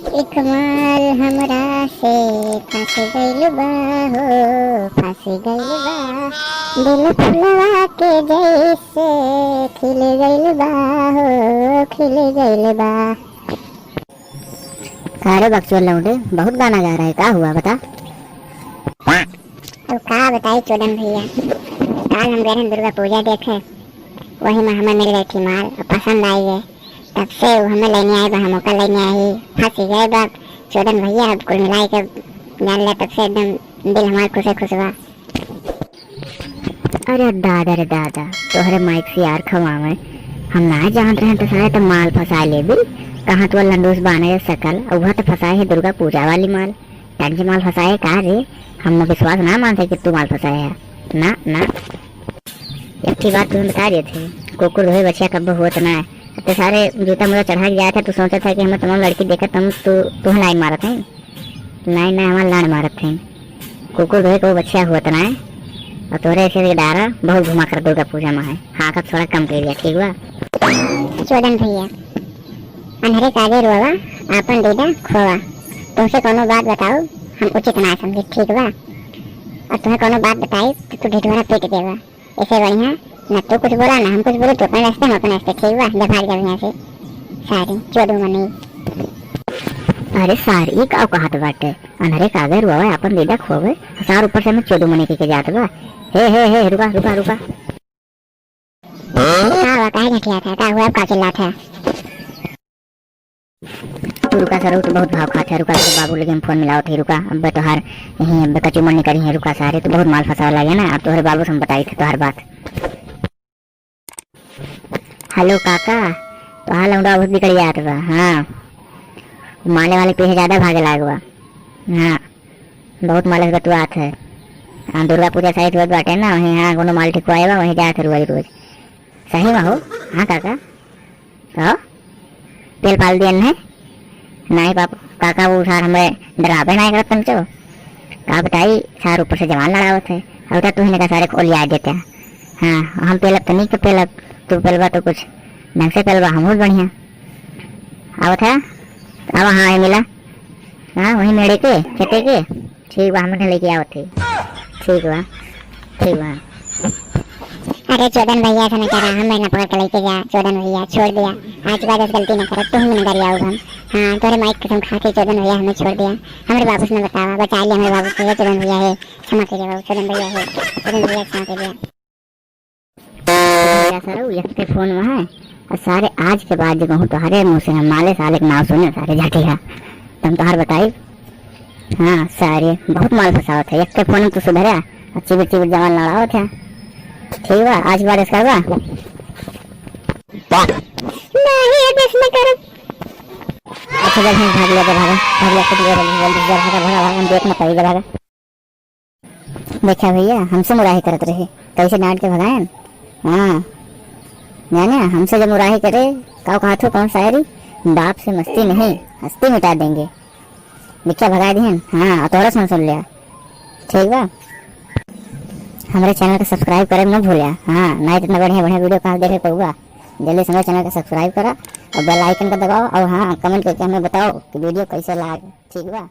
एक माल हमरा से फंस गइल बा हो, फंस गइल बा। दिल फुलवा के जैसे खिल गइल बा हो, खिल गइल बा। अरे बक्सुअल लौंडे बहुत गाना गा रहा है, क्या हुआ बता। तो का बताई चोदन भैया, कल हम गए हैं दुर्गा पूजा देखे, वही में हमें मिल गई थी माल और पसंद आई है। तब से वो हमें लेने आए, हम ओका लेने आई, फंस गए बाप चोदन भैया। अब कुल मिलाई के जान लिया, तब से एकदम दिल हमारा खुश खुश हुआ। अरे दादा रे दादा, तोहरे माइक से यार खवावे हम ना जानते हैं तो सारे तो माल फंसा ले भी। कहाँ तो लंडूस बाने सकल वह तो फंसाए है दुर्गा पूजा वाली माल। जी माल फंसाए कहा रे, हम विश्वास ना मानते कि तू माल फंसाए है। ना ना एक बात तुम बता रहे थे, कुकुर धोए बच्चा कब होत ना है। तो सारे जूता मुझे चढ़ा गया था, तू सोचा था कि हमें तमाम लड़की देखा तुम तू लाइन मारत है। लाइन ना हमारे लाइन मारत थे, कुकुर धोए को बच्चा होता ना है। और तोरे ऐसे डारा बहुत घुमा कर दुर्गा पूजा में है। हाँ का थोड़ा कम कर दिया, ठीक हुआ। चोदन भैया अंधेरे काजे रोवा आपन दीदा खोवा। तुमसे कोनो बात बताओ हम उचित ना समझे, ठीक बा। और तुम्हें कोनो बात बताई तो तू ढिढोरा पीट देगा। ऐसे बढ़िया न तू कुछ बोला ना हम कुछ बोले, तो अपने रास्ते हम अपने रास्ते, ठीक बा। जब भाग जाओ यहाँ से सारी चोदू मनी। अरे सारी का कहत बाटे, अंधेरे कागे रोवा आपन दीदा खोवे, सार ऊपर से मैं चोदू मनी के जात बा। हे रुका रुका रुका। हाँ काहे घटिया था, का हुआ का चिल्ला था। तू रुका सर, तो बहुत भाव खाते रुका तो बाबू लेकिन फोन मिलाओ थे। रुका अब तोहार यहीं अब कचू मनी करी है। रुका सारे तो बहुत माल फंसा लगे ना, अब तोहरे बाबू से हम बताई थे तोहर बात। हेलो काका, तो हाँ लौंडा बहुत बिगड़ जात बा। हाँ माले वाले पीछे ज्यादा भागे लागवा। हाँ बहुत माल का तू आत है। हाँ दुर्गा पूजा सही रोज बाटे ना, वहीं हाँ कोनो माल ठिकवाए बा वहीं जाते रोज रोज। सही में हो। हाँ काका तो तेल पाल दिया है नहीं पापा। काका वो सार हमें डरावे नहीं करत तुमचो का बताई। सार ऊपर से जवान लड़ावत है, अब तू ही सारे खोल आ देते। हाँ हम पेलब तो नहीं तो पेलब, तू पेलबा तो कुछ ढंग से पेलबा, हम बहुत बढ़िया आवत है। अब हाँ मिला, हाँ वहीं मेड़े के खेते के, ठीक बा हमें लेके आवत है। ठीक बा ठीक बा। अरे चोदन भैया ऐसा न करा, हम ना पकड़ के लेके जा। चोदन भैया छोड़ दिया, आज के बाद ऐसी गलती न करो, तुम ही न करिए हम। हाँ तोरे माइक कसम खा के चोदन भैया हमें छोड़ दिया। हमारे बाबू से बतावा, बचा लिया हमारे बाबू से। चोदन भैया है क्षमा करिए बाबू, चोदन भैया है, चोदन भैया क्षमा करिए। सर ये फोन में है और सारे आज के बाद जो कहूँ तुम्हारे मुँह से माले साले के नाम सुने सारे झटिया तुम तोहार बताई। हाँ सारे बहुत माल फंसावत है, एक फोन में तो सुधरा अच्छी बच्ची जवान लड़ाओ थे। ठीक बा आज बार इसका बा नहीं अब इसमें करो। अच्छा जब हम भाग लिया तो भागा खुद जल्दी भागा भागा भागा देखना पड़ेगा भागा। देखा भैया हमसे मुराही करत रहे, कैसे डांट के भगाए। हाँ जाने हमसे जब मुराही करे कहा थो कौन शायरी, बाप से मस्ती नहीं हस्ती मिटा देंगे। दिखा भगा दिए। हाँ थोड़ा सुन लिया, ठीक बा। हमारे चैनल को सब्सक्राइब करे न भूलिया। हाँ नहीं इतना बढ़िया बढ़िया वीडियो कहाँ देखे पड़ूगा। जल्दी से हमारे चैनल को सब्सक्राइब करा और बेल आइकन का दबाओ और हाँ कमेंट करके हमें बताओ कि वीडियो कैसे लगा। ठीक बा।